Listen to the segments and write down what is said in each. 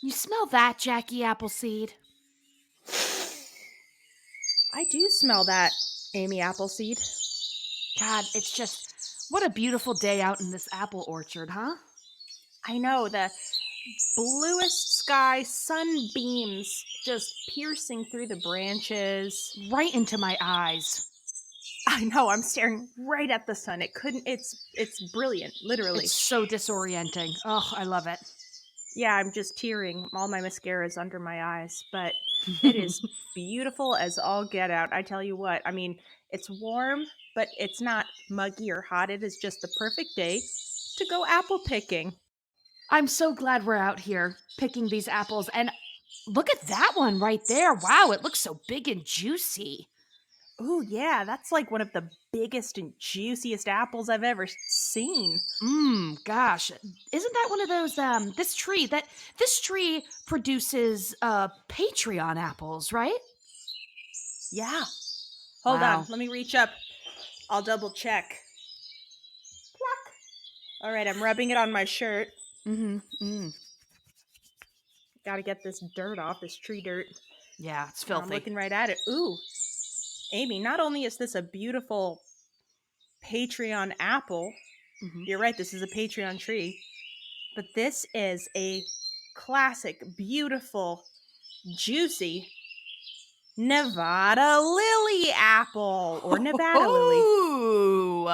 You smell that, Jackie Appleseed? I do smell that, Amy Appleseed. God, it's just, what a beautiful day out in this apple orchard, huh? I know, the bluest sky, sunbeams just piercing through the branches. Right into my eyes. I know, I'm staring right at the sun. It's brilliant, literally. It's so disorienting. Oh, I love it. Yeah, I'm just tearing. All my mascara's under my eyes, but it is beautiful as all get out. I tell you what, I mean, it's warm, but it's not muggy or hot. It is just the perfect day to go apple picking. I'm so glad we're out here picking these apples. And look at that one right there. Wow, it looks so big and juicy. Ooh, yeah, that's like one of the biggest and juiciest apples I've ever seen. Gosh. Isn't that one of those this tree produces Patreon apples, right? Yeah. Hold Wow. on, let me reach up. I'll double check. Pluck. All right, I'm rubbing it on my shirt. Gotta get this dirt off, this tree dirt. Yeah, it's I'm filthy. looking right at it. Ooh, Amy, not only is this a beautiful Patreon apple, you're right, this is a Patreon tree, but this is a classic, beautiful, juicy Nevada lily apple or Nevada lily. Ooh.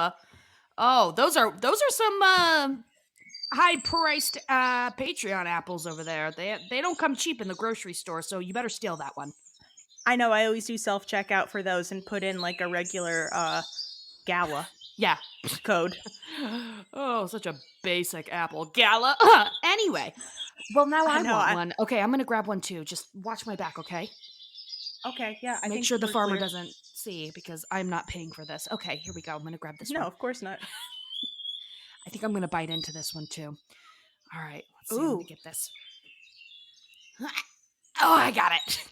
Oh, those are some high-priced Patreon apples over there. They don't come cheap in the grocery store, so you better steal that one. I know, I always do self-checkout for those and put in like a regular Gala Yeah. code. Oh, such a basic apple. Gala. Anyway. Well, now I want one. Okay, I'm going to grab one too. Just watch my back, okay? Okay, yeah. I Make think sure the we're farmer clear. doesn't see because I'm not paying for this. Okay, here we go. I'm going to grab this one. No, of course not. I think I'm going to bite into this one too. All right, let's see. Ooh. Let me get this. Oh, I got it.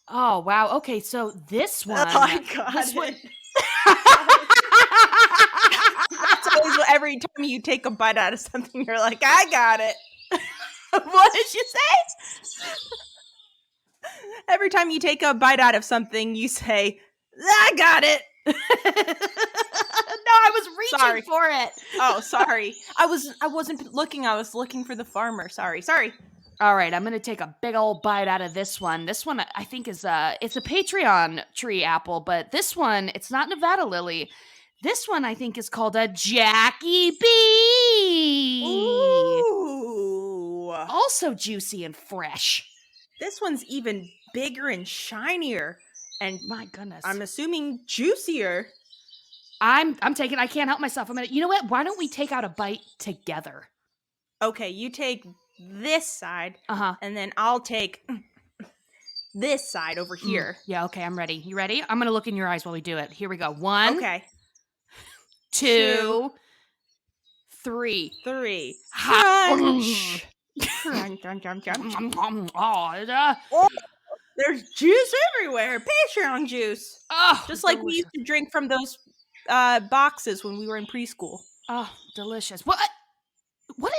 Oh, wow. Okay, so this one. Oh, I got this it. one. That's always what, every time you take a bite out of something, you're like, I got it. What did you say? Every time you take a bite out of something, you say, I got it. No, I was reaching for it. Oh, sorry. I wasn't looking. I was looking for the farmer. Sorry. All right, I'm gonna take a big old bite out of this one. This one I think is it's a Patreon tree apple, but this one, it's not Nevada lily. This one I think is called a Jackie B. Ooh. Also juicy and fresh. This one's even bigger and shinier. And my goodness, I'm assuming juicier. I'm taking. I can't help myself. You know what? Why don't we take out a bite together? Okay, you take this side, and then I'll take this side over here. Yeah. Okay, I'm ready. You ready? I'm gonna look in your eyes while we do it. Here we go. 1, okay, 2, 3. Crunch. Oh, there's juice everywhere. Patreon juice. Oh, just like we used to drink from those boxes when we were in preschool. Oh, delicious. What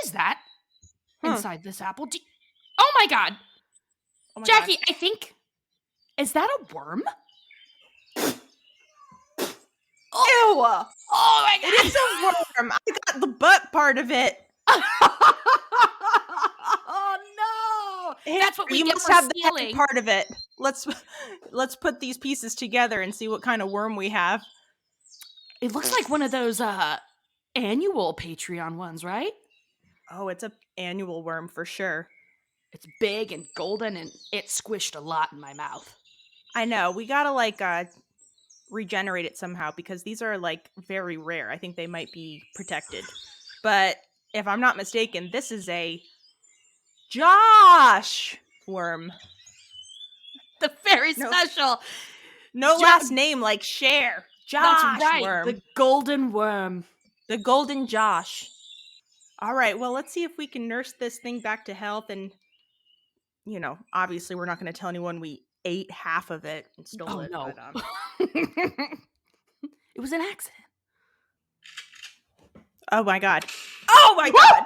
is that inside this apple? Oh my god. Oh my Jackie, God. I think, is that a worm? Ew. Oh my god. It is a worm. I got the butt part of it. Oh no! Hey, that's what we you get must for have stealing. The part of it. Let's put these pieces together and see what kind of worm we have. It looks like one of those annual Patreon ones, right? Oh, it's an annual worm for sure. It's big and golden, and it squished a lot in my mouth. I know. We gotta regenerate it somehow because these are like very rare. I think they might be protected. But if I'm not mistaken, this is a Josh worm. The very special. No last name like Cher. Josh That's right. Worm. The golden worm. The golden Josh. All right. Well, let's see if we can nurse this thing back to health. And, obviously we're not going to tell anyone we ate half of it and stole it. No. But, it was an accident. Oh my god. Oh my god.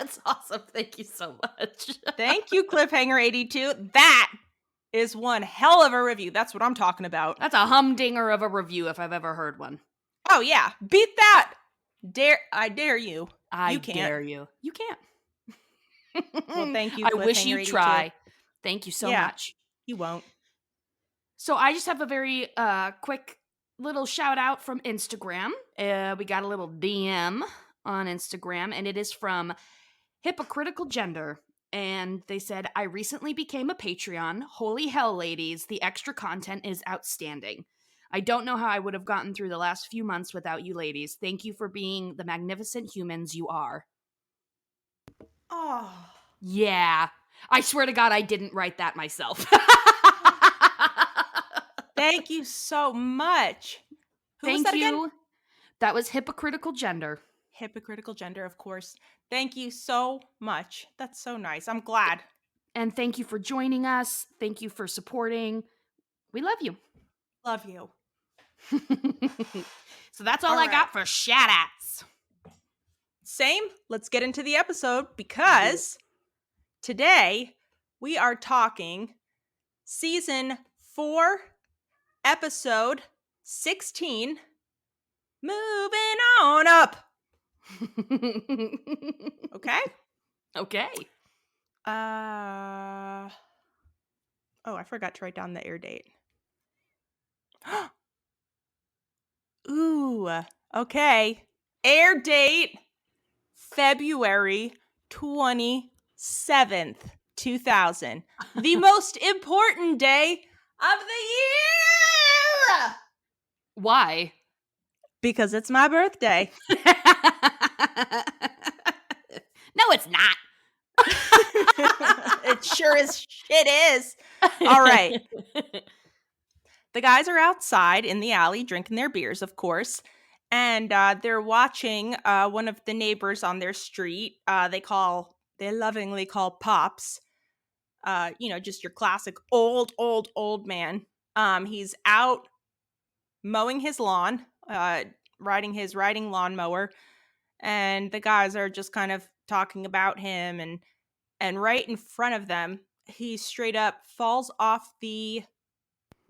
That's awesome. Thank you so much. Thank you, Cliffhanger82. That is one hell of a review. That's what I'm talking about. That's a humdinger of a review if I've ever heard one. Oh, yeah. Beat that. I dare you. I You can't. dare you. You can't. Well, thank you, I wish you Cliffhanger82. try. Thank you so much. You won't. So I just have a very quick little shout out from Instagram. We got a little DM on Instagram, and it is from Hypocritical Gender. And they said, I recently became a Patreon. Holy hell, ladies. The extra content is outstanding. I don't know how I would have gotten through the last few months without you ladies. Thank you for being the magnificent humans you are. Oh. Yeah. I swear to God, I didn't write that myself. Thank you so much. Who was that again? That was Hypocritical Gender. Hypocritical Gender, of course. Thank you so much. That's so nice. I'm glad. And thank you for joining us. Thank you for supporting. We love you. Love you. So that's all I got for shout-outs. Same. Let's get into the episode because today we are talking season 4, episode 16, Moving On Up. Okay? Okay. Oh, I forgot to write down the air date. Ooh, okay. Air date February 27th, 2000. The most important day of the year! Why? Because it's my birthday. No, it's not. It sure as shit is. All right. The guys are outside in the alley drinking their beers, of course, and they're watching one of the neighbors on their street. They lovingly call Pops. Just your classic old man. He's out mowing his lawn, riding his riding lawnmower, and the guys are just kind of talking about him, and right in front of them, he straight up falls off the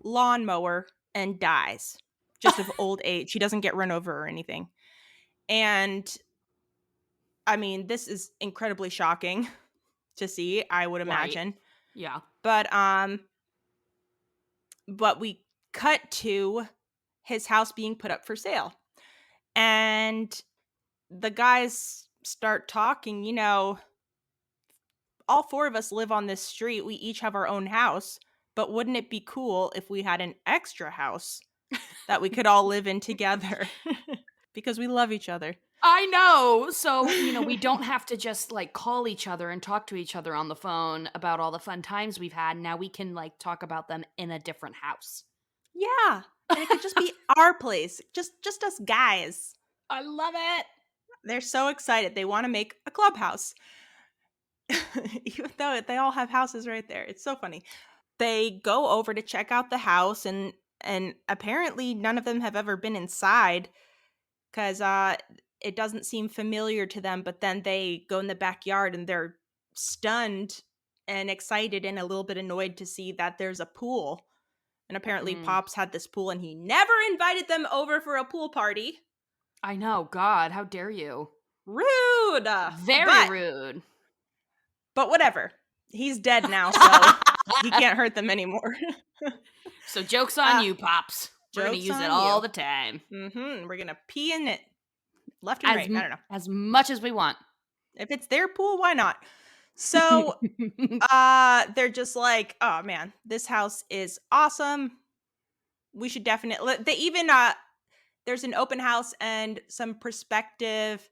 lawnmower and dies just of old age. He doesn't get run over or anything. And I mean, this is incredibly shocking to see, I would imagine. Right. Yeah. But we cut to his house being put up for sale. And the guys start talking, all 4 of us live on this street. We each have our own house. But wouldn't it be cool if we had an extra house that we could all live in together? Because we love each other. I know. So, we don't have to just call each other and talk to each other on the phone about all the fun times we've had. Now we can talk about them in a different house. Yeah. And it could just be our place. Just us guys. I love it. They're so excited. They want to make a clubhouse. Even though they all have houses right there. It's so funny. They go over to check out the house, and apparently none of them have ever been inside because it doesn't seem familiar to them. But then they go in the backyard and they're stunned and excited and a little bit annoyed to see that there's a pool. And apparently Pops had this pool and he never invited them over for a pool party. I know. God, how dare you? Rude. Very rude. But whatever. He's dead now, so he can't hurt them anymore. So joke's on you, Pops. We're going to use it all the time. Mm-hmm. We're going to pee in it left and right. I don't know. As much as we want. If it's their pool, why not? So they're just like, oh, man, this house is awesome. We should definitely... They even... there's an open house and some prospective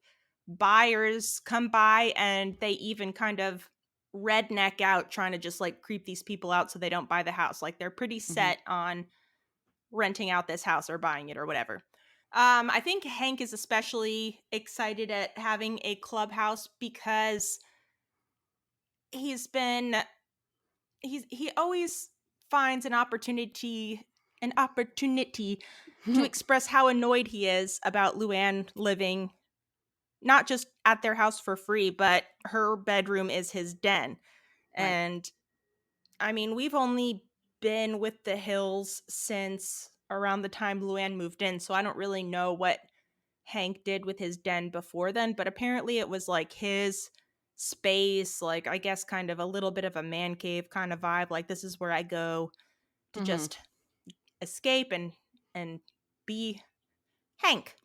buyers come by, and they even kind of redneck out trying to just creep these people out so they don't buy the house. They're pretty set on renting out this house or buying it or whatever. I think Hank is especially excited at having a clubhouse because he always finds an opportunity to express how annoyed he is about Luann living not just at their house for free, but her bedroom is his den. Right. And I mean, we've only been with the Hills since around the time Luann moved in, so I don't really know what Hank did with his den before then, but apparently it was like his space, like I guess kind of a little bit of a man cave kind of vibe. Like this is where I go to Mhm. just escape and be Hank.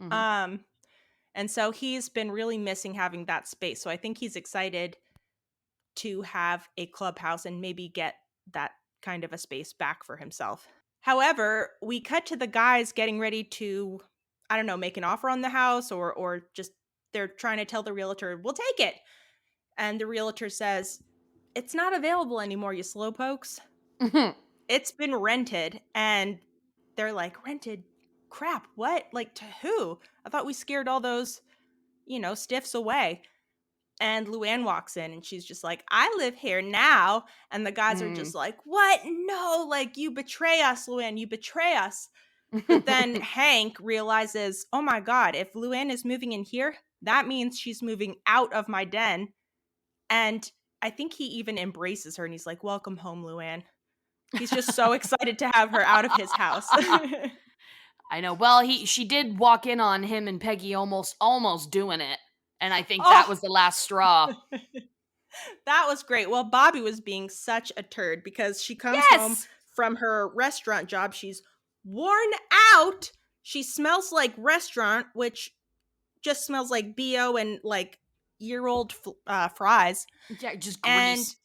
Mhm. Um and so he's been really missing having that space. So I think he's excited to have a clubhouse and maybe get that kind of a space back for himself. However, we cut to the guys getting ready to, I don't know, make an offer on the house or just they're trying to tell the realtor, "We'll take it." And the realtor says, "It's not available anymore, you slowpokes. Mhm. It's been rented." And they're like, "Rented? Crap, what? Like to who? I thought we scared all those, stiffs away." And Luann walks in and she's just like, "I live here now." And the guys are Mm. just like, "What? No, like you betray us, Luann, you betray us." But then Hank realizes, "Oh my God, if Luann is moving in here, that means she's moving out of my den." And I think he even embraces her and he's like, "Welcome home, Luann." He's just so excited to have her out of his house. I know. Well, she did walk in on him and Peggy almost doing it, and I think that Oh, was the last straw. that was great. Well, Bobby was being such a turd because she comes home Yes. from her restaurant job. She's worn out. She smells like restaurant, which just smells like BO and like year-old fries. Yeah, just And grease.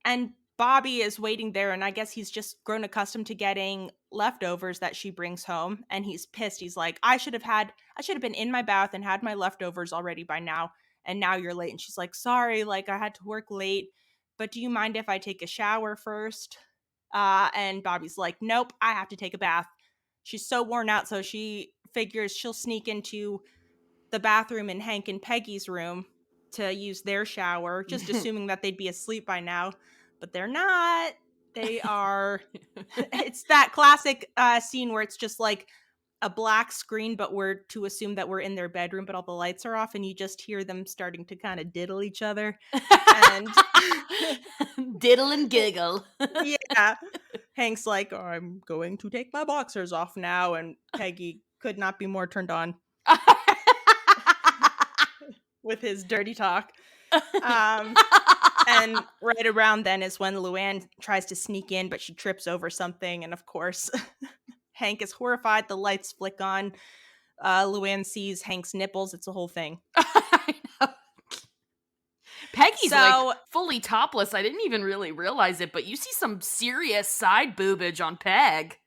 And Bobby is waiting there, and I guess he's just grown accustomed to getting leftovers that she brings home, and he's pissed. He's like, I should have been in my bath and had my leftovers already by now, and now you're late." And she's like, "Sorry, like I had to work late, but do you mind if I take a shower first?" And Bobby's like, "Nope, I have to take a bath." She's so worn out, so she figures she'll sneak into the bathroom in Hank and Peggy's room to use their shower, just assuming that they'd be asleep by now, but they're not. They are. It's that classic scene where it's just like a black screen, but we're to assume that we're in their bedroom, but all the lights are off, and you just hear them starting to kind of diddle each other. And Diddle and giggle. yeah, Hank's like, "I'm going to take my boxers off now," and Peggy could not be more turned on with his dirty talk. Um, And right around then is when Luann tries to sneak in, but she trips over something. And of course, Hank is horrified. The lights flick on. Luann sees Hank's nipples. It's a whole thing. I know. Peggy's like So fully topless. I didn't even really realize it, but you see some serious side boobage on Peg.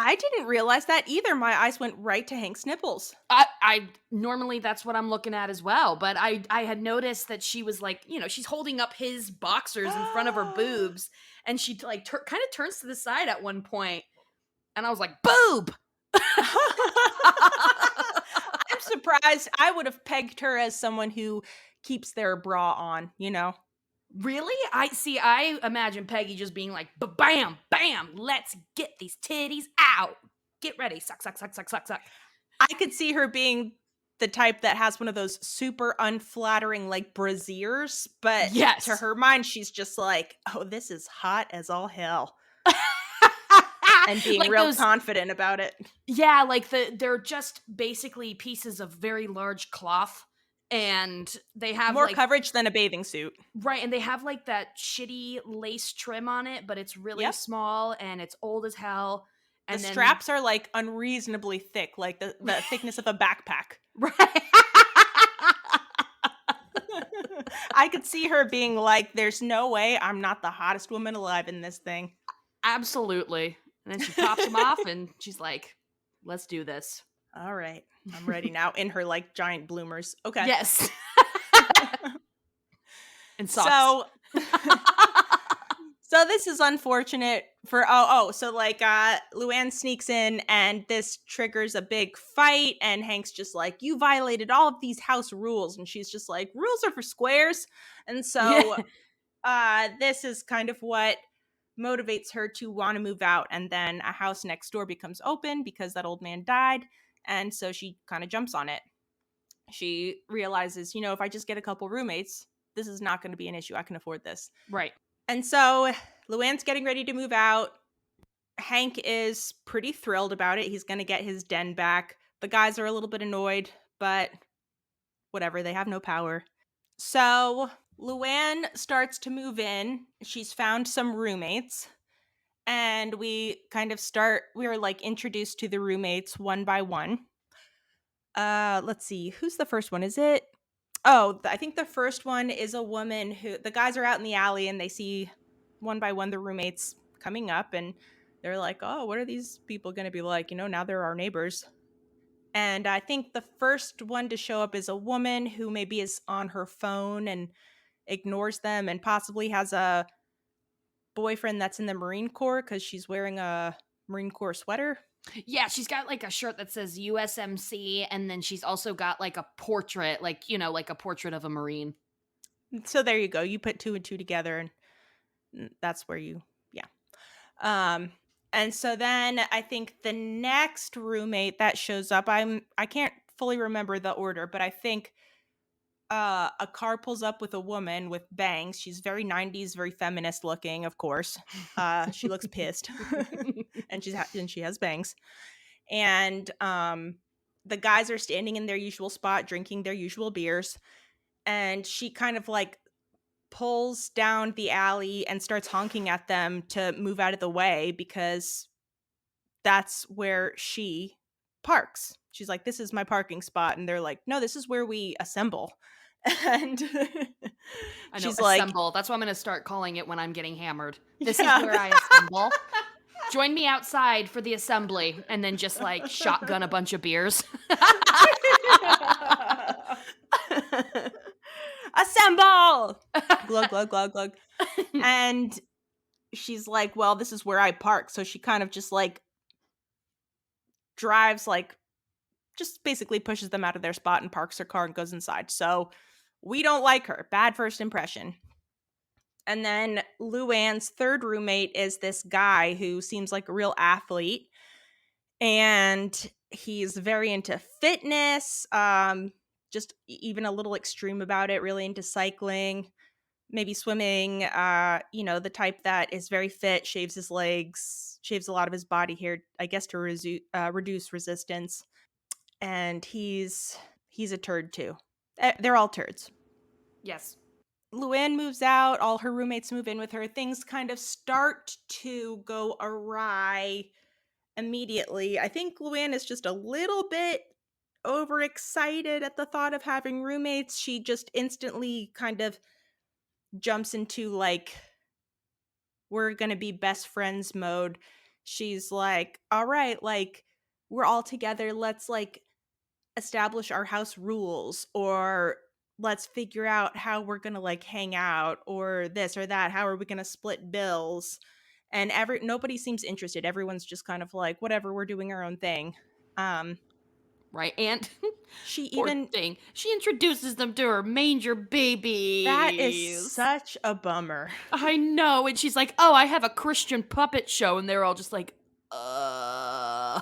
I didn't realize that either. My eyes went right to Hank's nipples. I normally that's what I'm looking at as well, but I had noticed that she was like, she's holding up his boxers in front of her boobs, and she like kind of turns to the side at one point, and I was like, boob. I'm surprised. I would have pegged her as someone who keeps their bra on, Really? I imagine Peggy just being like, bam, bam, let's get these titties out. Get ready, suck, suck, suck, suck, suck, suck. I could see her being the type that has one of those super unflattering like brassieres, but to Yes. her mind, she's just like, "Oh, this is hot as all hell," and being Like real those, confident about it. yeah, like they're just basically pieces of very large cloth, and they have More like, coverage than a bathing suit. right, and they have like that shitty lace trim on it, but it's really Yep. small and it's old as hell. The And then straps are like unreasonably thick, like the thickness of a backpack. right. I could see her being like, "There's no way I'm not the hottest woman alive in this thing." Absolutely. And then she pops them off and she's like, let's do this. All right, I'm ready now in her like giant bloomers. Okay. Yes. And socks. So So this is unfortunate for so like Luann sneaks in and this triggers a big fight and Hank's just like, "You violated all of these house rules," and she's just like, "Rules are for squares." And Yeah. so this is kind of what motivates her to want to move out, and then a house next door becomes open because that old man died, and so she kind of jumps on it. She realizes, if I just get a couple roommates, this is not going to be an issue. I can afford this. Right. And so Luann's getting ready to move out. Hank is pretty thrilled about it. He's going to get his den back. The guys are a little bit annoyed, but whatever. They have no power. So Luann starts to move in. She's found some roommates. And we are like introduced to the roommates one by one. Let's see. Who's the first one? Is it? Oh, I think the first one is a woman who the guys are out in the alley and they see one by one the roommates coming up and they're like, "Oh, what are these people going to be like? Now they're our neighbors." And I think the first one to show up is a woman who maybe is on her phone and ignores them and possibly has a boyfriend that's in the Marine Corps because she's wearing a Marine Corps sweater. Yeah, she's got like a shirt that says USMC, and then she's also got like a portrait, like a portrait of a Marine. So there you go. You put two and two together, and that's where yeah. And so then I think the next roommate that shows up, I can't fully remember the order, but I think a car pulls up with a woman with bangs. She's very 90s, very feminist looking, of course. She looks pissed, and she has bangs. And the guys are standing in their usual spot, drinking their usual beers, and she kind of like pulls down the alley and starts honking at them to move out of the way because that's where she parks. She's like, "This is my parking spot." And they're like, "No, this is where we assemble." And I know, she's like, assemble. That's what I'm going to start calling it when I'm getting hammered. This is yeah. where I assemble. Join me outside for the assembly, and then just like shotgun a bunch of beers. Assemble! Glug, glug, glug, glug. And she's like, "Well, this is where I park." So she kind of just like drives, like, just basically pushes them out of their spot and parks her car and goes inside. So we don't like her. Bad first impression. And then Luann's third roommate is this guy who seems like a real athlete. And he's very into fitness, just even a little extreme about it, really into cycling, maybe swimming, the type that is very fit, shaves his legs, shaves a lot of his body hair, I guess to reduce resistance. And he's a turd too. They're all turds. Yes. Luann moves out, all her roommates move in with her. Things kind of start to go awry immediately. I think Luann is just a little bit overexcited at the thought of having roommates. She just instantly kind of jumps into like, we're gonna be best friends mode. She's like, "All right, like, we're all together. Let's like establish our house rules, or let's figure out how we're gonna like hang out, or this or that. How are we gonna split bills?" And nobody seems interested. Everyone's just kind of like, whatever, we're doing our own thing. Right. And She poor even thing. She introduces them to her manger That is babies. such a bummer. I know. And she's like, "Oh, I have a Christian puppet show." And they're all just like, And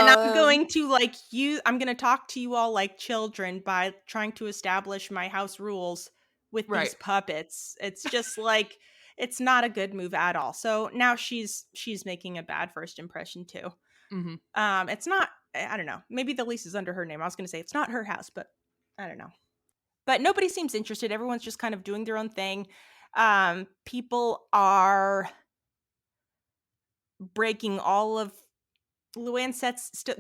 I'm going to talk to you all like children by trying to establish my house rules with Right. these puppets. It's just like, it's not a good move at all. So now she's making a bad first impression too. Mm-hmm. It's not, I don't know. Maybe the lease is under her name. I was going to say it's not her house, but I don't know. But nobody seems interested. Everyone's just kind of doing their own thing. People are breaking all of Luann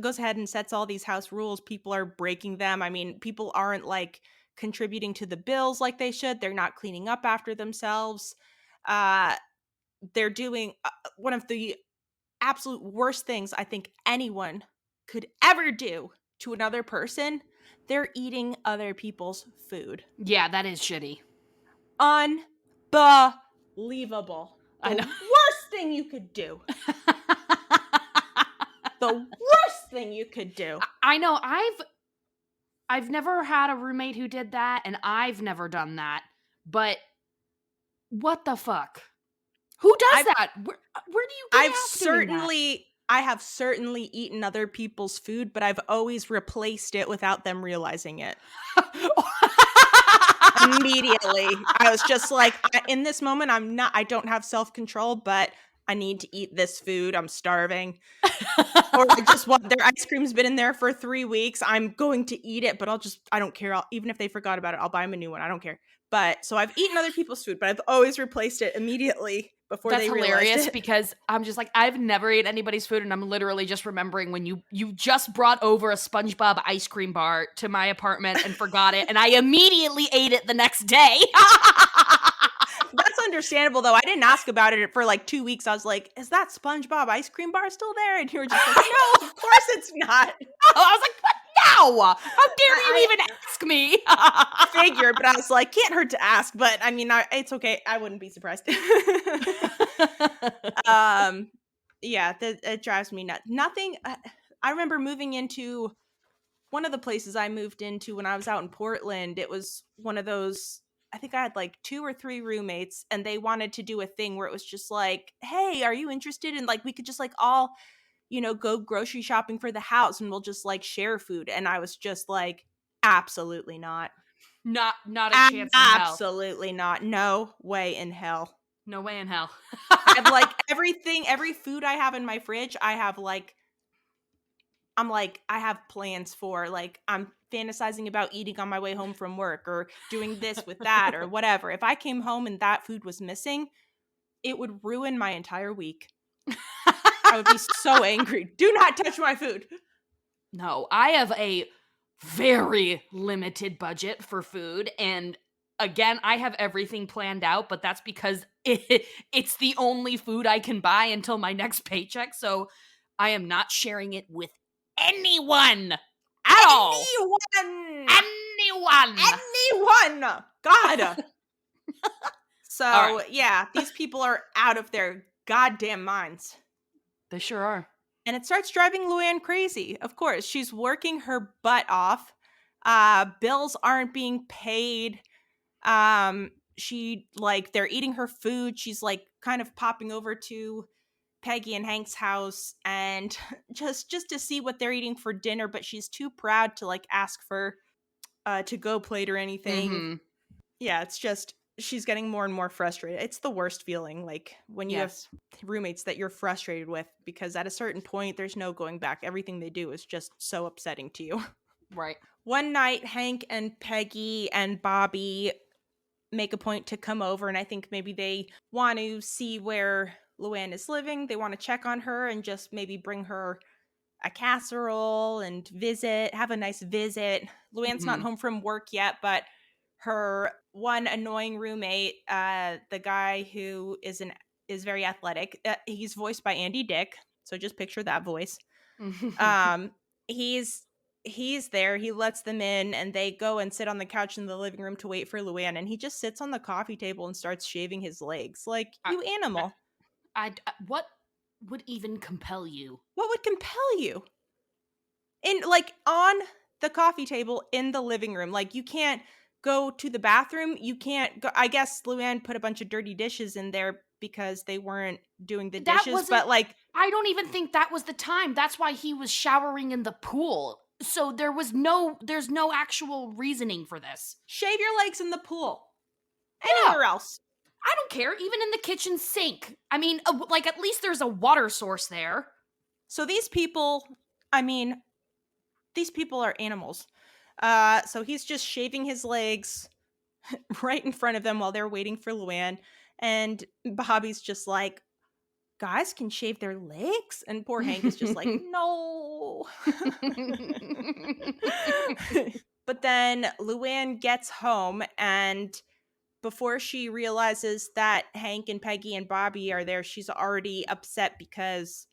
goes ahead and sets all these house rules. People are breaking them. I mean, people aren't like contributing to the bills like they should. They're not cleaning up after themselves. They're doing one of the absolute worst things I think anyone could ever do to another person. They're eating other people's food. Yeah, that is shitty. Unbelievable. I know. Worst thing you could do. The worst thing you could do. I know. I've never had a roommate who did that, and I've never done that. But what the fuck? Who does that? Where do you get I've out doing that? I have certainly eaten other people's food, but I've always replaced it without them realizing it. Immediately. I was just like, in this moment, I don't have self-control, but I need to eat this food. I'm starving. Or I just want their ice cream's been in there for 3 weeks. I'm going to eat it, but I don't care. Even if they forgot about it, I'll buy them a new one. I don't care. But so I've eaten other people's food, but I've always replaced it immediately before That's they realized hilarious it. because I'm just like, I've never ate anybody's food, and I'm literally just remembering when you just brought over a SpongeBob ice cream bar to my apartment and forgot it, and I immediately ate it the next day. That's understandable, though. I didn't ask about it for like 2 weeks. I was like, is that SpongeBob ice cream bar still there? And you were just like, no, of course it's not. I was like, what now? How dare you I even ask me? figured, but I was like, can't hurt to ask. But I mean, it's okay. I wouldn't be surprised. Yeah, it drives me nuts. Nothing. I remember moving into one of the places I moved into when I was out in Portland. It was one of those. I think I had like 2 or 3 roommates, and they wanted to do a thing where it was just like, "Hey, are you interested in like we could just like all, go grocery shopping for the house, and we'll just like share food." And I was just like, "Absolutely not." Not a chance in hell. Absolutely not. No way in hell. No way in hell. I have like every food I have in my fridge, I have plans for. Like, I'm fantasizing about eating on my way home from work or doing this with that or whatever. If I came home and that food was missing, it would ruin my entire week. I would be so angry. Do not touch my food. No, I have a very limited budget for food, and again, I have everything planned out, but that's because it's the only food I can buy until my next paycheck, so I am not sharing it with anyone at all. Anyone. Anyone. Anyone. God. So, All right. yeah, these people are out of their goddamn minds. They sure are. And it starts driving Luann crazy. Of course, she's working her butt off. Bills aren't being paid. They're eating her food. She's like kind of popping over to Peggy and Hank's house and just to see what they're eating for dinner, but she's too proud to like ask for to-go plate or anything. Mm-hmm. Yeah, it's just she's getting more and more frustrated. It's the worst feeling, like when you have roommates that you're frustrated with, because at a certain point there's no going back. Everything they do is just so upsetting to you. Right. One night, Hank and Peggy and Bobby make a point to come over, and I think maybe they want to see where Luann is living. They want to check on her and just maybe bring her a casserole and have a nice visit. Luann's not home from work yet, but her one annoying roommate, the guy who is very athletic, he's voiced by Andy Dick, so just picture that voice. He's there. He lets them in, and they go and sit on the couch in the living room to wait for Luann, and he just sits on the coffee table and starts shaving his legs. Like, you animal. What would even compel you? What would compel you? On the coffee table in the living room. Like, you can't go to the bathroom. You can't go. I guess Luann put a bunch of dirty dishes in there because they weren't doing the dishes, but like, I don't even think that was the time. That's why he was showering in the pool. So there's no actual reasoning for this. Shave your legs in the pool. Anywhere else. I don't care, even in the kitchen sink. I mean, at least there's a water source there. So these people are animals. So he's just shaving his legs right in front of them while they're waiting for Luann. And Bobby's just like, guys can shave their legs? And poor Hank is just like, no. But then Luann gets home, and before she realizes that Hank and Peggy and Bobby are there, she's already upset because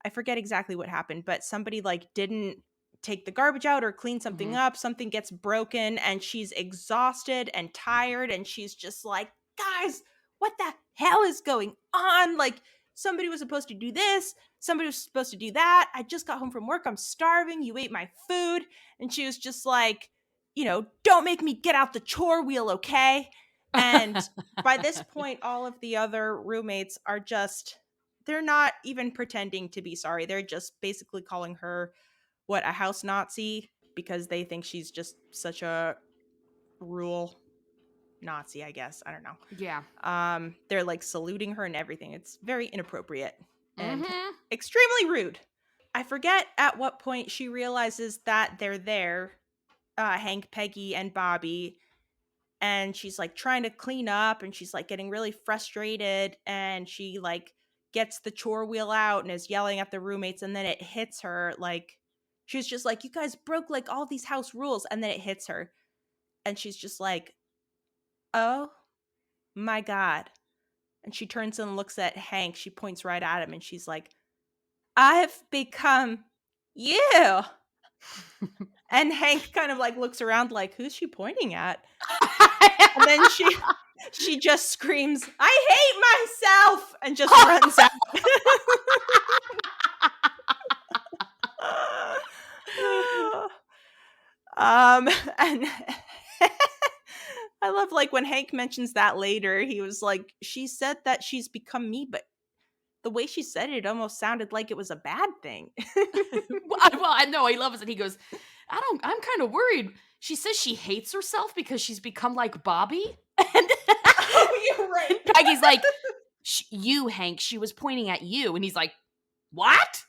I forget exactly what happened, but somebody didn't take the garbage out or clean something up. Something gets broken, and she's exhausted and tired, and she's just like, guys, what the hell is going on? Like, somebody was supposed to do this. Somebody was supposed to do that. I just got home from work. I'm starving. You ate my food. And she was just like, don't make me get out the chore wheel, okay? And by this point, all of the other roommates are just they're not even pretending to be sorry. They're just basically calling her what, a house Nazi, because they think she's just such a rule Nazi, I guess. I don't know. Yeah. They're like saluting her and everything. It's very inappropriate and Mm-hmm. extremely rude. I forget at what point she realizes that they're there, Hank, Peggy, and Bobby, and she's like trying to clean up and she's like getting really frustrated and she like gets the chore wheel out and is yelling at the roommates, and then it hits her. Like, she's just like, you guys broke like all these house rules, and then it hits her and she's just like, oh my god. And she turns and looks at Hank. She points right at him and she's like, I've become you. And Hank kind of like looks around like, who's she pointing at? And then she just screams, I hate myself, and just runs out. And I love like when Hank mentions that later, he was like, she said that she's become me, but the way she said it almost sounded like it was a bad thing. Well, I know he loves it. He goes, I'm kind of worried. She says she hates herself because she's become like Bobby. And Oh, you're right. Peggy's like, you, Hank, she was pointing at you. And he's like, what?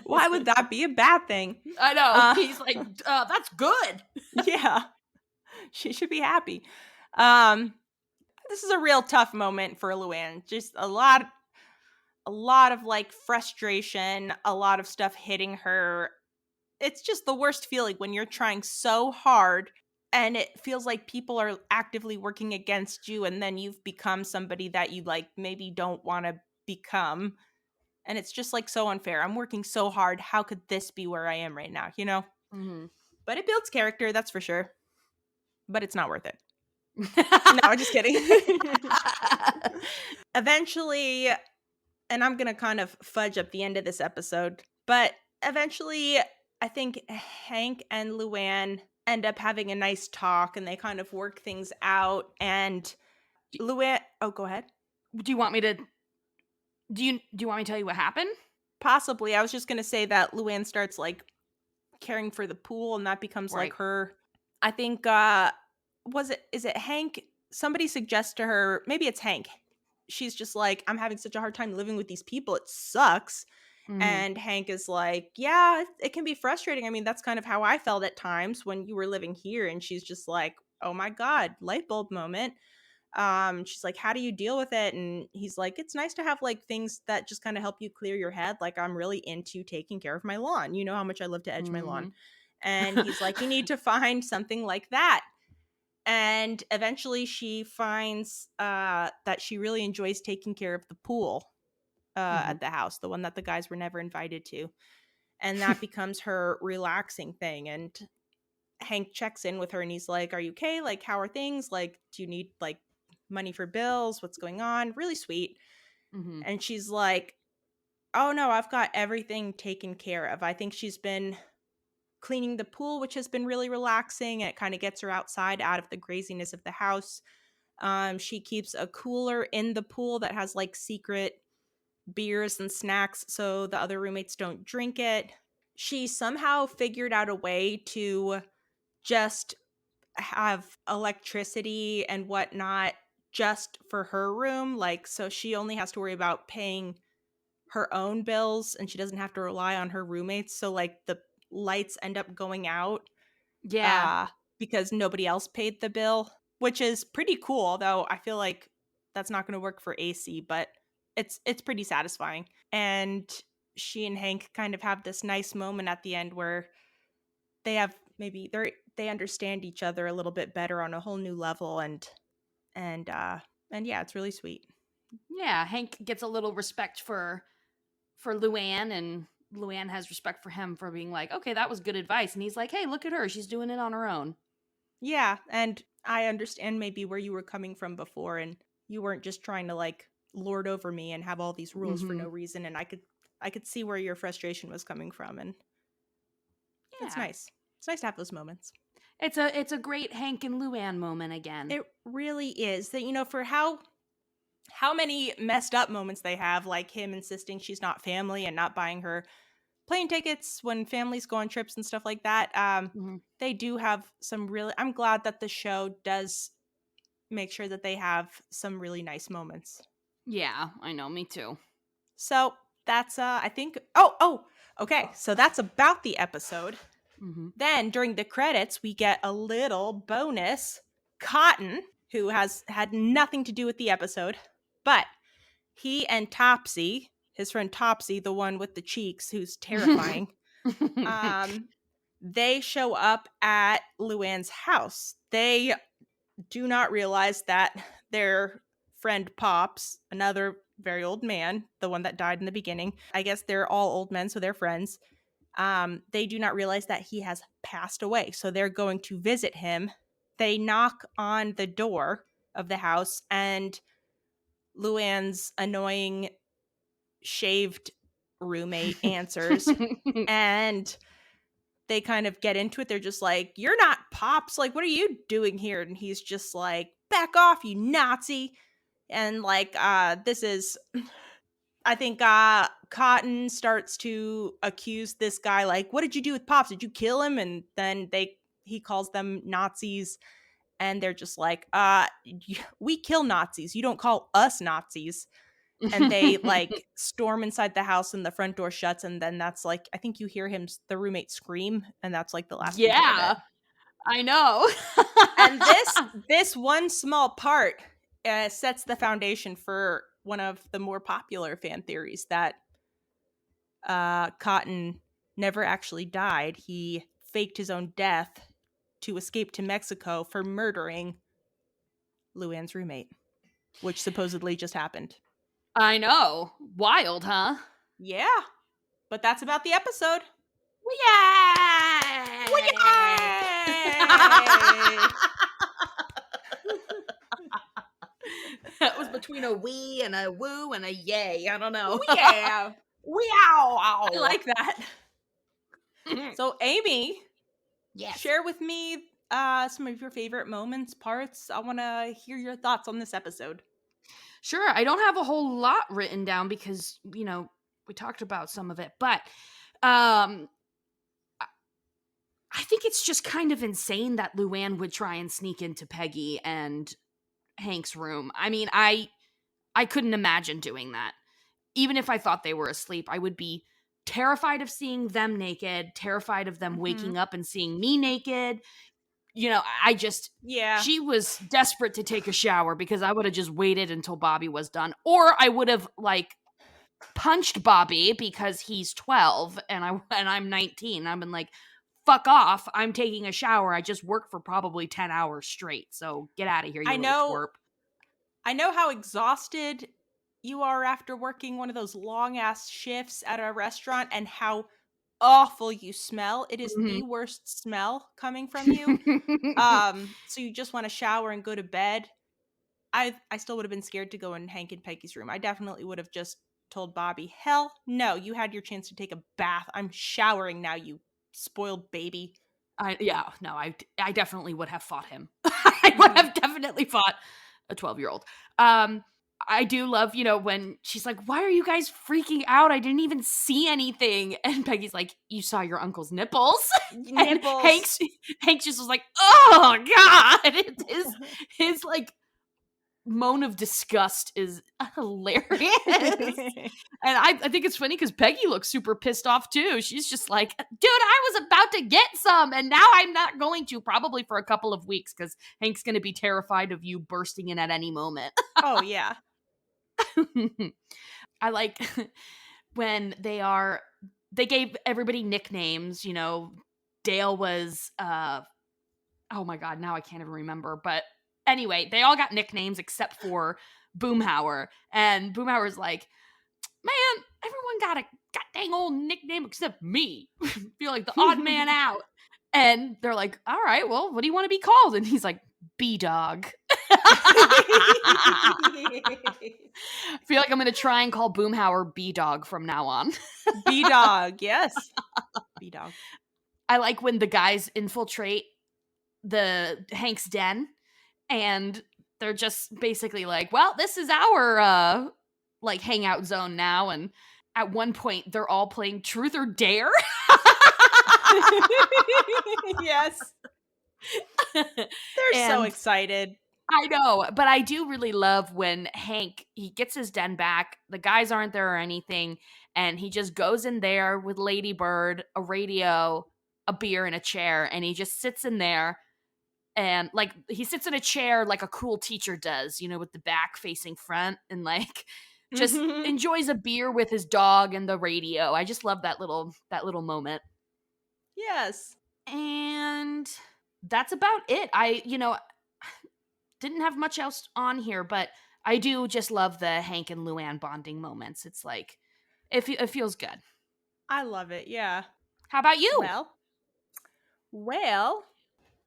Why would that be a bad thing? I know. He's like, that's good. Yeah, she should be happy. This is a real tough moment for Luann. Just a lot of like frustration, a lot of stuff hitting her. It's just the worst feeling when you're trying so hard and it feels like people are actively working against you, and then you've become somebody that you like maybe don't want to become. And it's just like so unfair. I'm working so hard. How could this be where I am right now, you know? Mm-hmm. But it builds character, that's for sure. But it's not worth it. No, just kidding. Eventually, and I'm going to kind of fudge up the end of this episode, but eventually I think Hank and Luann end up having a nice talk and they kind of work things out. And Luann, oh, go ahead. Do you want me to tell you what happened? Possibly. I was just going to say that Luann starts like caring for the pool, and that becomes Right. like her, I think, is it Hank? Somebody suggests to her, maybe it's Hank. She's just like, I'm having such a hard time living with these people. It sucks. Mm-hmm. And Hank is like, yeah, it can be frustrating. I mean, that's kind of how I felt at times when you were living here. And she's just like, oh my God, light bulb moment. She's like, how do you deal with it? And he's like, it's nice to have like things that just kind of help you clear your head. Like, I'm really into taking care of my lawn. You know how much I love to edge my lawn. And he's like, you need to find something like that. And eventually she finds that she really enjoys taking care of the pool at the house, the one that the guys were never invited to. And that becomes her relaxing thing. And Hank checks in with her and he's like, are you okay? Like, how are things? Like, do you need like money for bills? What's going on? Really sweet. Mm-hmm. And she's like, oh no, I've got everything taken care of. I think she's been cleaning the pool, which has been really relaxing, and it kind of gets her outside out of the craziness of the house. She keeps a cooler in the pool that has like secret beers and snacks so the other roommates don't drink it. She somehow figured out a way to just have electricity and whatnot just for her room. Like, so she only has to worry about paying her own bills and she doesn't have to rely on her roommates. So like the lights end up going out Yeah. because nobody else paid the bill, which is pretty cool. Although I feel like that's not going to work for AC, but it's pretty satisfying. And she and Hank kind of have this nice moment at the end where they have they understand each other a little bit better on a whole new level, and yeah, it's really sweet. Yeah. Hank gets a little respect for Luann, and Luann has respect for him for being like, okay, that was good advice. And he's like, hey, look at her. She's doing it on her own. Yeah, and I understand maybe where you were coming from before, and you weren't just trying to like lord over me and have all these rules for no reason, and I could see where your frustration was coming from, and it's Yeah. nice. It's nice to have those moments. It's a great Hank and Luann moment again. It really is. That, for how many messed up moments they have, like him insisting she's not family and not buying her plane tickets when families go on trips and stuff like that. They do have some really, I'm glad that the show does make sure that they have some really nice moments. Yeah, I know, me too. So that's I think okay, so that's about the episode. Then during the credits we get a little bonus. Cotton, who has had nothing to do with the episode, but he and Topsy, his friend Topsy, the one with the cheeks who's terrifying, they show up at Luann's house. They do not realize that their friend Pops, another very old man, the one that died in the beginning, I guess they're all old men, so they're friends. They do not realize that he has passed away, so they're going to visit him. They knock on the door of the house, and Luann's annoying shaved roommate answers, and they kind of get into it. They're just like, "You're not Pops, like what are you doing here?" And he's just like, "Back off, you Nazi." And like this is, I think Cotton starts to accuse this guy, like, "What did you do with Pops? Did you kill him?" And then he calls them Nazis, and they're just like, "We kill Nazis, you don't call us Nazis." And they like storm inside the house and the front door shuts, and then that's like, I think you hear the roommate scream, and that's like the last we hear of it. I know. And this one small part sets the foundation for one of the more popular fan theories, that Cotton never actually died. He faked his own death to escape to Mexico for murdering Luann's roommate, which supposedly just happened. I know. Wild, huh? Yeah. But that's about the episode. Yay! That was between a wee and a woo and a yay. I don't know. Yeah. Wow. I like that. So, Amy, yes, share with me some of your favorite moments, parts. I want to hear your thoughts on this episode. Sure. I don't have a whole lot written down because, we talked about some of it, but I think it's just kind of insane that Luann would try and sneak into Peggy and Hank's room. I mean, I couldn't imagine doing that. Even if I thought they were asleep, I would be terrified of seeing them naked, terrified of them waking up and seeing me naked. She was desperate to take a shower because I would have just waited until Bobby was done. Or I would have like punched Bobby because he's 12 and I'm 19. I've been like, fuck off. I'm taking a shower. I just worked for probably 10 hours straight. So get out of here, you little twerp. I know how exhausted you are after working one of those long ass shifts at a restaurant, and how awful you smell. It is the worst smell coming from you. So you just want to shower and go to bed. I still would have been scared to go in Hank and Peggy's room. I definitely would have just told Bobby, hell no, you had your chance to take a bath. I'm showering now, you spoiled baby. I definitely would have fought him. I would have definitely fought a 12-year-old. I do love, when she's like, why are you guys freaking out? I didn't even see anything. And Peggy's like, you saw your uncle's nipples? Nipples. Hank just was like, oh, God. His like, moan of disgust is hilarious. And I think it's funny because Peggy looks super pissed off too. She's just like, dude, I was about to get some and now I'm not going to, probably for a couple of weeks, because Hank's going to be terrified of you bursting in at any moment. Oh yeah. I like when they gave everybody nicknames. Dale was oh my God, now I can't even remember, but anyway, they all got nicknames except for Boomhauer. And Boomhauer's like, man, everyone got a goddamn old nickname except me. Feel like the odd man out. And they're like, all right, well, what do you want to be called? And he's like, B-Dog. I feel like I'm going to try and call Boomhauer B-Dog from now on. B-Dog, yes. B-Dog. I like when the guys infiltrate the Hank's den, and they're just basically like, well, this is our like hangout zone now. And at one point they're all playing truth or dare. Yes. They're so And excited. I know, but I do really love when Hank, he gets his den back, the guys aren't there or anything, and he just goes in there with Ladybird, a radio, a beer, and a chair, and he just sits in there. And like he sits in a chair like a cool teacher does, with the back facing front, and like just Mhm. enjoys a beer with his dog and the radio. I just love that little moment. Yes. And that's about it. I didn't have much else on here, but I do just love the Hank and Luann bonding moments. It's like it feels good. I love it. Yeah. How about you? Well,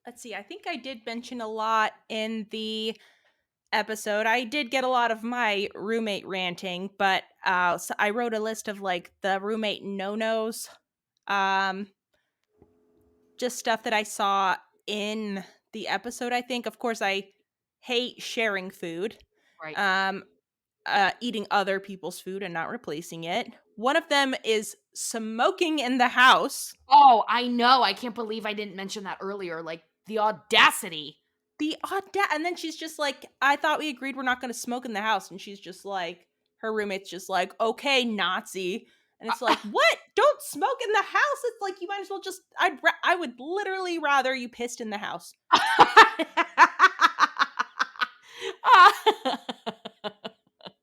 let's see. I think I did mention a lot in the episode. I did get a lot of my roommate ranting, but so I wrote a list of like the roommate no-nos. Um just stuff that I saw in the episode, I think. Of course, I hate sharing food. Right. Um eating other people's food and not replacing it. One of them is smoking in the house. Oh, I know. I can't believe I didn't mention that earlier. Like the audacity. The and then she's just like, I thought we agreed we're not going to smoke in the house, and she's just like, her roommate's just like, okay, Nazi. And it's like, what? Don't smoke in the house. It's like, you might as well just, I would literally rather you pissed in the house.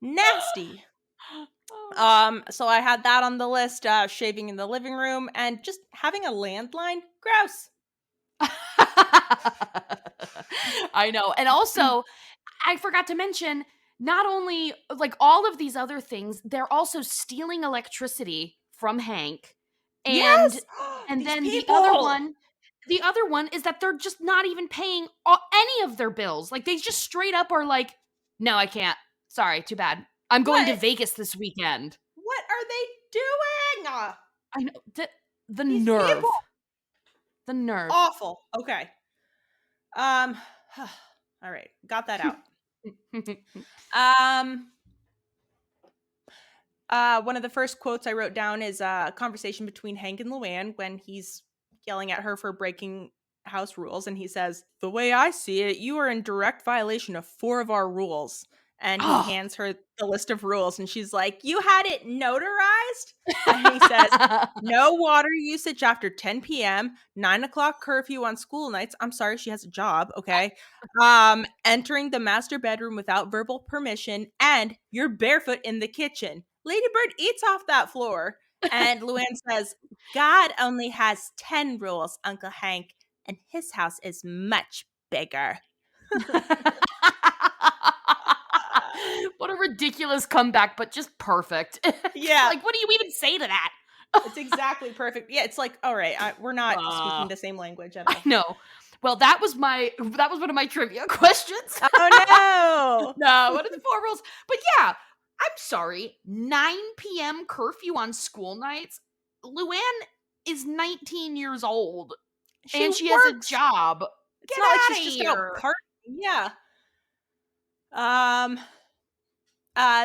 Nasty. So I had that on the list, shaving in the living room and just having a landline. Gross. I know. And also, I forgot to mention, not only like all of these other things, they're also stealing electricity from Hank. And Yes. and These then people. the other one is that they're just not even paying any of their bills. Like they just straight up are like, "No, I can't. Sorry, too bad. I'm going to What? Vegas this weekend." What are they doing? I know the These people. nerve. The nerve. Awful. Okay. Um all right. Got that out. Um one of the first quotes I wrote down is a conversation between Hank and Luann when he's yelling at her for breaking house rules, and he says, "The way I see it, you are in direct violation of 4 of our rules." And he Oh. hands her the list of rules, and she's like, "You had it notarized?" And he says, "No water usage after 10 p.m., 9 o'clock curfew on school nights." I'm sorry, she has a job, okay? Entering the master bedroom without verbal permission, and you're barefoot in the kitchen. Ladybird eats off that floor. And Luann says, "God only has 10 rules, Uncle Hank, and his house is much bigger." What a ridiculous comeback, but just perfect. It's Yeah, like, what do you even say to that? it's exactly perfect. Yeah, it's like, all right, we're not Uh, speaking the same language at I all. know. Well, that was one of my trivia questions. Oh, no. No, what are the 4 rules? But yeah, I'm sorry. 9 p.m. curfew on school nights. Luann is 19 years old She and she has a works. job. It's Get not like out she's of just out here. partying. Yeah. Um,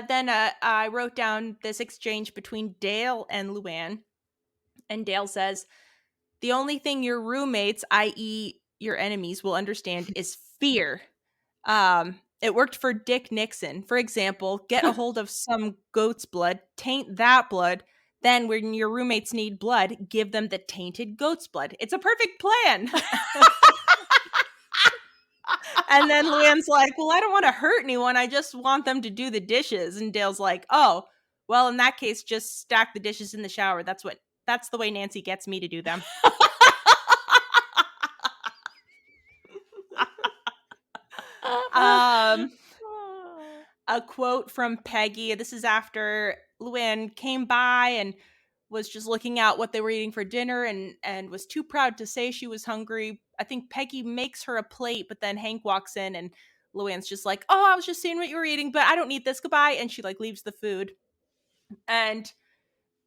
then I wrote down this exchange between Dale and Luann. And Dale says, "The only thing your roommates, i.e., your enemies, will understand is fear. It worked for Dick Nixon. For example, get a hold of some goat's blood, taint that blood. Then, when your roommates need blood, give them the tainted goat's blood. It's a perfect plan." And then Luann's like, "Well, I don't want to hurt anyone. I just want them to do the dishes." And Dale's like, "Oh, well, in that case, just stack the dishes in the shower. That's the way Nancy gets me to do them." Um, a quote from Peggy. This is after Luann came by and was just looking out what they were eating for dinner and was too proud to say she was hungry. I think Peggy makes her a plate, but then Hank walks in and Luann's just like, "Oh, I was just seeing what you were eating, but I don't need this. Goodbye." And she like leaves the food. And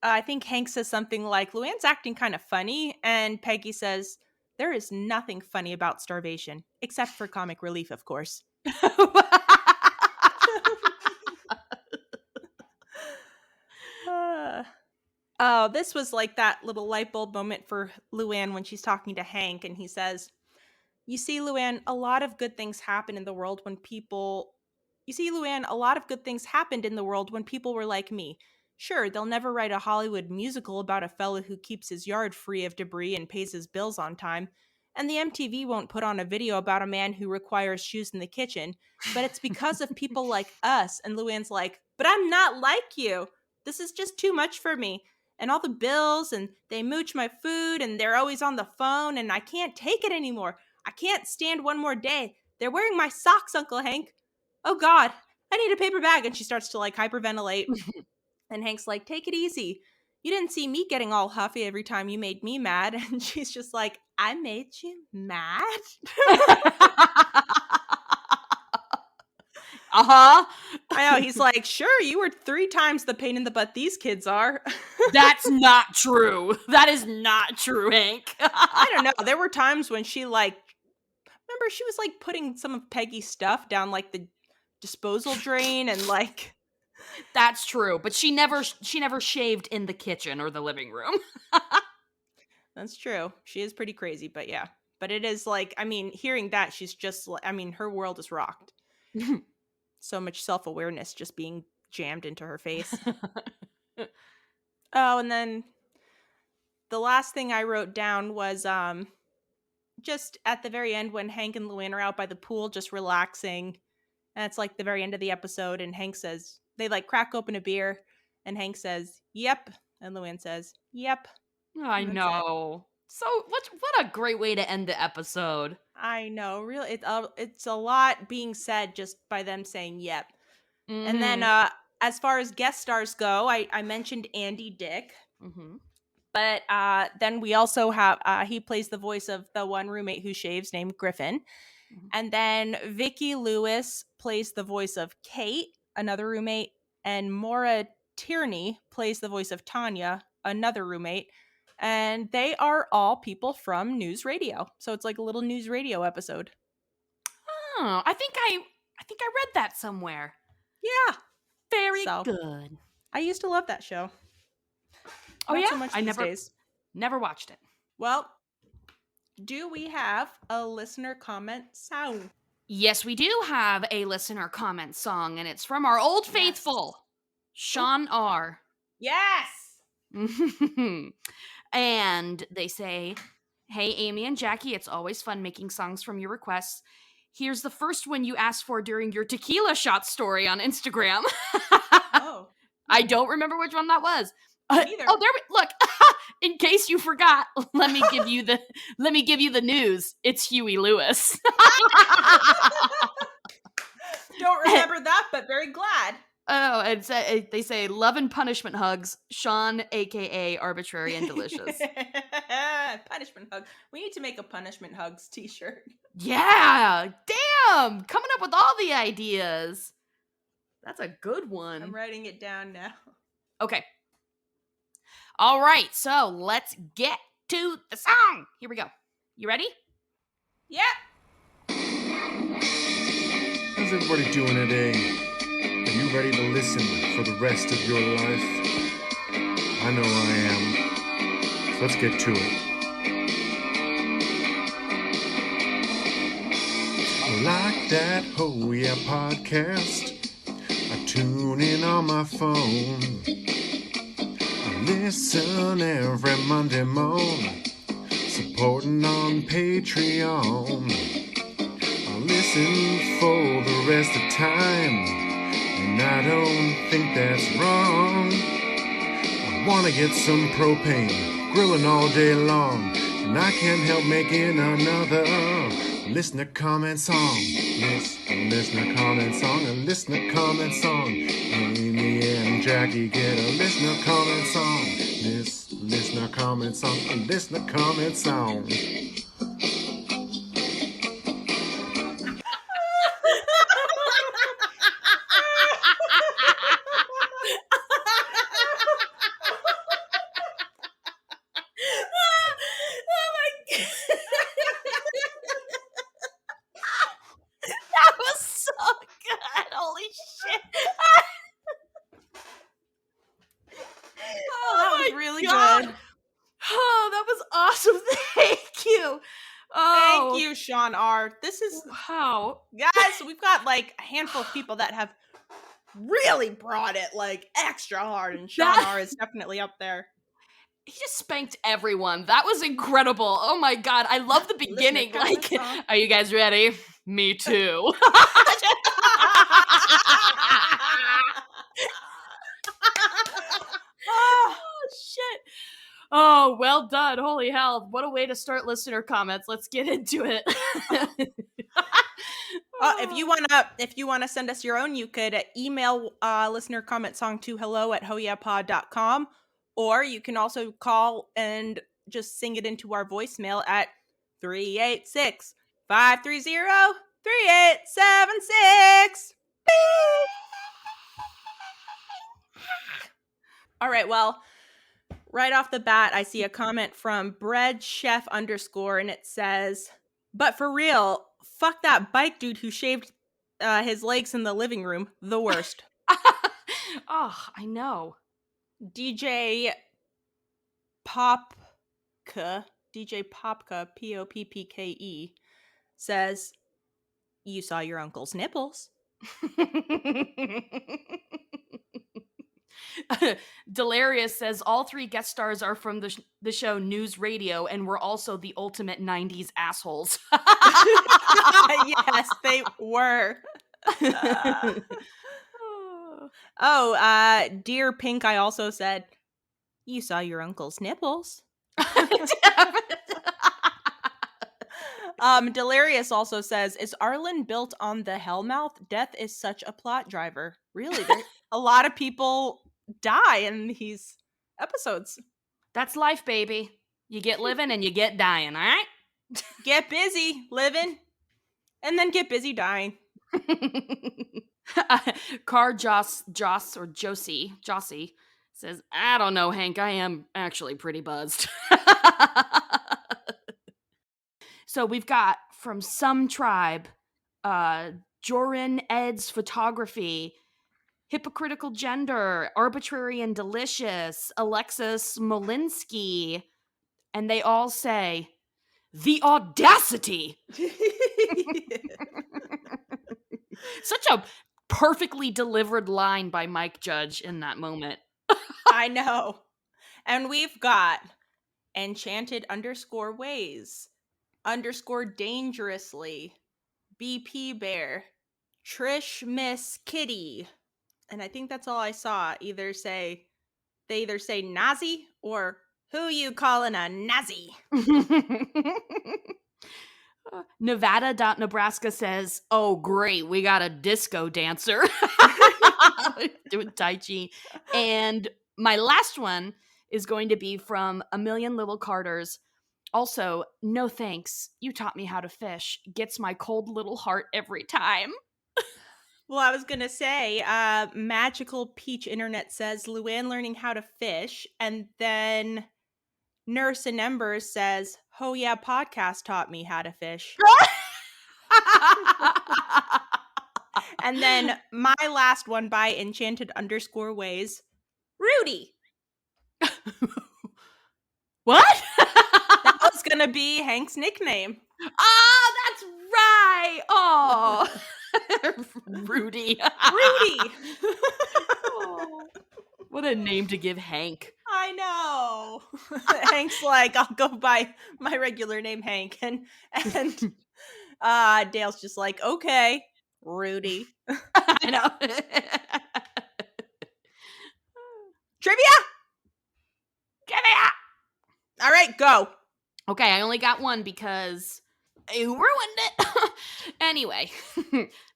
I think Hank says something like, "Luann's acting kind of funny." And Peggy says, there is nothing funny about starvation, except for comic relief, of course. Oh, this was like that little light bulb moment for Luann when she's talking to Hank, and he says, You see, Luann, a lot of good things happened in the world when people were like me. Sure, they'll never write a Hollywood musical about a fella who keeps his yard free of debris and pays his bills on time. And the MTV won't put on a video about a man who requires shoes in the kitchen. But it's because of people like us. And Luann's like, but I'm not like you. This is just too much for me. And all the bills, and they mooch my food, and they're always on the phone, and I can't take it anymore. I can't stand one more day. They're wearing my socks, Uncle Hank. Oh, God, I need a paper bag. And she starts to like hyperventilate. And Hank's like, take it easy. You didn't see me getting all huffy every time you made me mad. And she's just like, I made you mad? Uh-huh. I know. He's like, sure, you were 3 times the pain in the butt these kids are. That's not true. That is not true, Hank. I don't know. There were times when she remember she was like putting some of Peggy's stuff down like the disposal drain and like. That's true, but she never shaved in the kitchen or the living room. That's true. She is pretty crazy, but yeah. But it is like, I mean, hearing that, she's just, her world is rocked. So much self-awareness just being jammed into her face. Oh, and then the last thing I wrote down was just at the very end when Hank and Luann are out by the pool just relaxing. And it's like the very end of the episode, and Hank says, they like crack open a beer, and Hank says, yep. And Luann says, yep. I know. So what a great way to end the episode. I know. Really, it's a lot being said just by them saying yep. Mm-hmm. And then as far as guest stars go, I mentioned Andy Dick. Mm-hmm. But then we also have, he plays the voice of the one roommate who shaves named Griffin. Mm-hmm. And then Vicki Lewis plays the voice of Kate, another roommate. And Maura Tierney plays the voice of Tanya, another roommate. And they are all people from News Radio. So it's like a little News Radio episode. Oh, I think I read that somewhere. Yeah. Very good. I used to love that show. Oh, Not yeah? so much these days. Never watched it. Well, do we have a listener comment song? Yes, we do have a listener comment song, and it's from our old faithful, Sean R. Yes! And they say, hey, Amy and Jackie, it's always fun making songs from your requests. Here's the first one you asked for during your tequila shot story on Instagram. Oh. I don't remember which one that was. Neither. Look. In case you forgot, let me give you the news. It's Huey Lewis. Don't remember that, but very glad. Oh, and they say love and punishment hugs, Sean, aka Arbitrary and Delicious. Punishment hug. We need to make a punishment hugs t-shirt. Yeah, damn, coming up with all the ideas. That's a good one. I'm writing it down now. Okay. All right, so let's get to the song. Here we go. You ready? Yep. How's everybody doing today? Are you ready to listen for the rest of your life? I know I am. So let's get to it. I like that Oh Yeah podcast. I tune in on my phone. I listen every Monday morning. Supporting on Patreon. I listen for the rest of time. And I don't think that's wrong. I wanna get some propane, grilling all day long, and I can't help making another listener comment song. Listener comment song, a listener comment song. Amy and Jackie get a listener comment song. This listener comment song, a listener comment song. really God. good. Oh, that was awesome. Thank you. Oh, Thank you, Sean R. This is, wow. guys, we've got like a handful of people that have really brought it like extra hard, and Sean That- R is definitely up there. He just spanked everyone. That was incredible. Oh my God. I love the Listener beginning. comment Like, song. are you guys ready? Me too. Ah, Oh, shit. Oh, well done. Holy hell. What a way to start listener comments. Let's get into it. if you wanna send us your own, you could email listener comment song to hello@hoyapod.com, or you can also call and just sing it into our voicemail at 386-530-3876. All right, well, right off the bat, I see a comment from Bread Chef _ and it says, "But for real, fuck that bike dude who shaved his legs in the living room. The worst." Oh, I know. DJ Popka, Poppke says, "You saw your uncle's nipples." Delirious says all 3 guest stars are from the show News Radio, and we're also the ultimate 90s assholes. Yes, they were. Dear Pink, I also said, "You saw your uncle's nipples." Delirious also says, "Is Arlen built on the Hellmouth? Death is such a plot driver." Really, a lot of people die in these episodes. That's life, baby. You get living and you get dying, all right? Get busy living, and then get busy dying. Car Joss or Josie says, "I don't know, Hank. I am actually pretty buzzed." So we've got from Some Tribe, Jorin Ed's Photography, Hypocritical Gender, Arbitrary and Delicious, Alexis Molinsky, and they all say, "The audacity!" Such a perfectly delivered line by Mike Judge in that moment. I know. And we've got Enchanted _ways _dangerously, BP Bear, Trish Miss Kitty, and I think that's all I saw. They either say Nazi or who you calling a Nazi. Nevada.Nebraska says, "Oh, great, we got a disco dancer." Doing Tai Chi. And my last one is going to be from A Million Little Carters. Also, "No thanks. You taught me how to fish. Gets my cold little heart every time." Well, I was going to say, Magical Peach Internet says, "Luann learning how to fish." And then Nurse and Embers says, "Oh yeah, podcast taught me how to fish." And then my last one by Enchanted _ways, Rudy. What? That was going to be Hank's nickname. Oh, that's right. Oh, Rudy. Rudy. Oh, what a name to give Hank. I know. Hank's like, "I'll go by my regular name, Hank." And Dale's just like, "Okay, Rudy." I know. Trivia? Give me up. All right, go. Okay, I only got one because you ruined it. Anyway,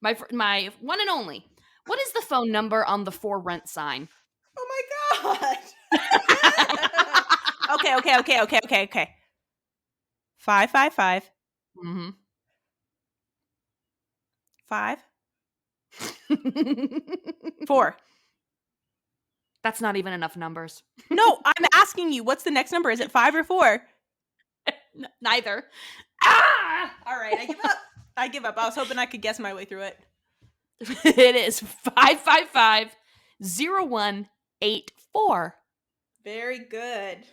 my one and only. What is the phone number on the for rent sign? Oh my god. Okay. 555 Mm-hmm. 5 4. That's not even enough numbers. No, I'm asking you, what's the next number? Is it 5 or 4? Neither. All right, I give up. I was hoping I could guess my way through it. It is 555-0184. Very good.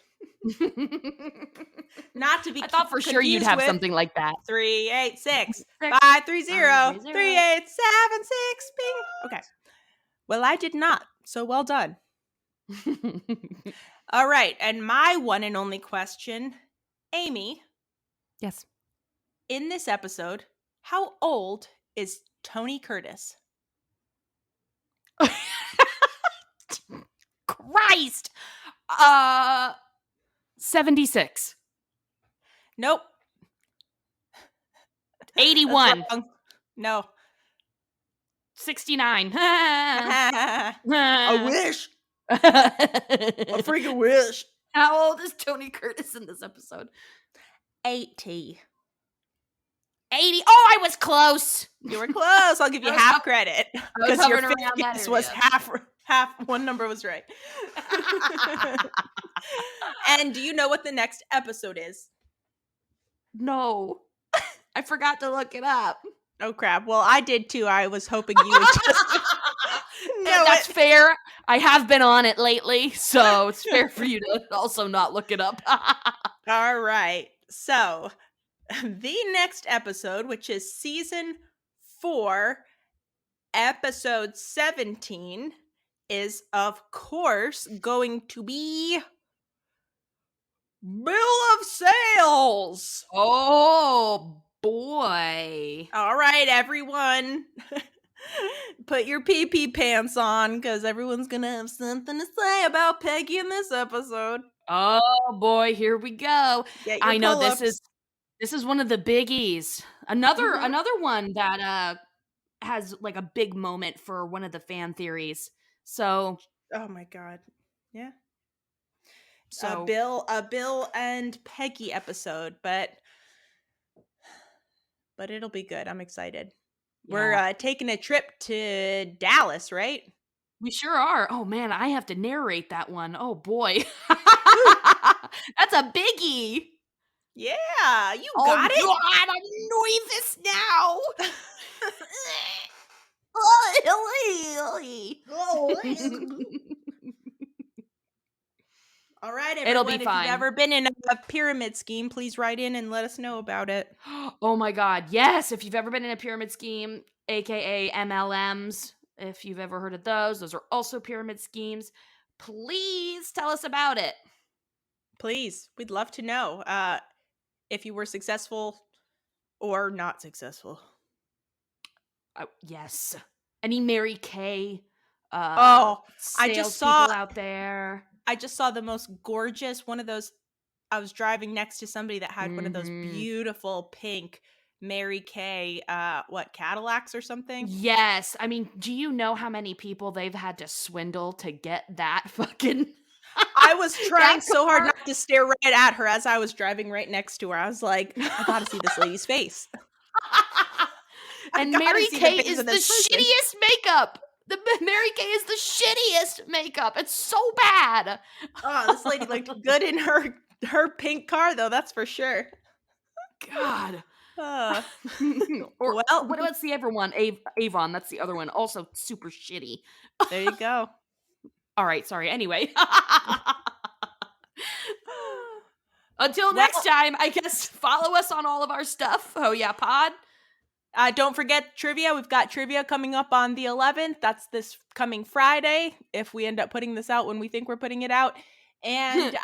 Not to be I thought for sure you'd confused have with something like that. 386 Six, 530 530. 3876. Bing. Okay. Well, I did not. So well done. All right. And my one and only question, Amy, Yes. in this episode, how old is Tony Curtis? Christ. 76. Nope. 81. That's wrong. No. 69. I wish. I freaking wish. How old is Tony Curtis in this episode? 80. 80. Oh, I was close. You were close. I'll give you I was half hov- credit was because your hovering fifth around that guess was area. half. One number was right. And do you know what the next episode is? No. I forgot to look it up. Oh crap! Well, I did too. I was hoping you would just know That's it. fair. I have been on it lately, so it's fair for you to also not look it up. All right. So, the next episode, which is season 4, episode 17, is of course going to be Bill of Sales. Oh boy. All right, everyone. Put your pee-pee pants on because everyone's going to have something to say about Peggy in this episode. Oh boy, here we go. Get your I know pull-ups. this is one of the biggies. Another one that has like a big moment for one of the fan theories. So Oh my god. Yeah. so A Bill and Peggy episode, but it'll be good. I'm excited. yeah. We're taking a trip to Dallas, right? We sure are. Oh man, I have to narrate that one. Oh boy. That's a biggie. Yeah, you got it. God, I'm nervous now. All right, everyone. It'll be if fine. you've ever been in a pyramid scheme, please write in and let us know about it. Oh my god, yes, if you've ever been in a pyramid scheme, aka MLMs, if you've ever heard of those are also pyramid schemes. Please tell us about it. Please, we'd love to know if you were successful or not successful. Yes. Any Mary Kay I just saw people out there. I just saw the most gorgeous one of those. I was driving next to somebody that had one of those beautiful pink Mary Kay, Cadillacs or something? Yes. I mean, do you know how many people they've had to swindle to get that fucking... I was trying so hard not to stare right at her as I was driving right next to her. I was like, I gotta see this lady's face. And Mary Kay is the shittiest makeup. Mary Kay is the shittiest makeup. It's so bad. Oh, this lady looked good in her pink car, though. That's for sure. God. Well, what about the other one? Avon. That's the other one. Also super shitty. There you go. All right. Sorry. Anyway. Until next time, I guess follow us on all of our stuff. Oh yeah, pod. Don't forget trivia. We've got trivia coming up on the 11th. That's this coming Friday, if we end up putting this out when we think we're putting it out. And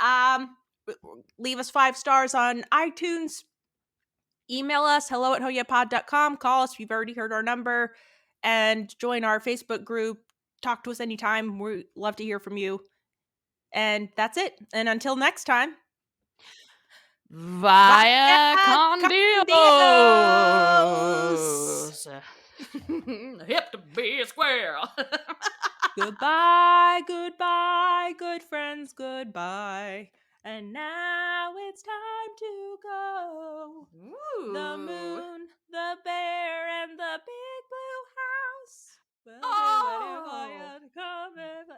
leave us 5 stars on iTunes. Email us, hello@hoyapod.com. Call us if you've already heard our number. And join our Facebook group. Talk to us anytime. We'd love to hear from you. And that's it. And until next time. Via con Dios. Hip to be a squirrel. Goodbye, goodbye, good friends, goodbye. And now it's time to go. Ooh. The moon, the bear, and the big blue house. Oh.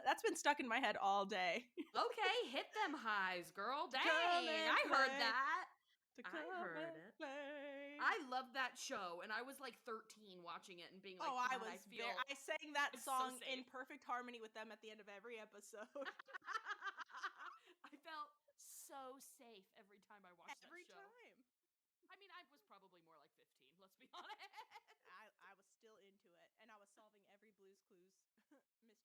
That's been stuck in my head all day. Okay, hit them highs, girl. Dang, I heard that. I heard it. I loved that show, and I was like 13 watching it and being like, I sang that song so in perfect harmony with them at the end of every episode. so safe every time I watched Every that show. time. I mean, I was probably more like 15, let's be honest. I was still into it, and I was solving every Blue's Clues mystery.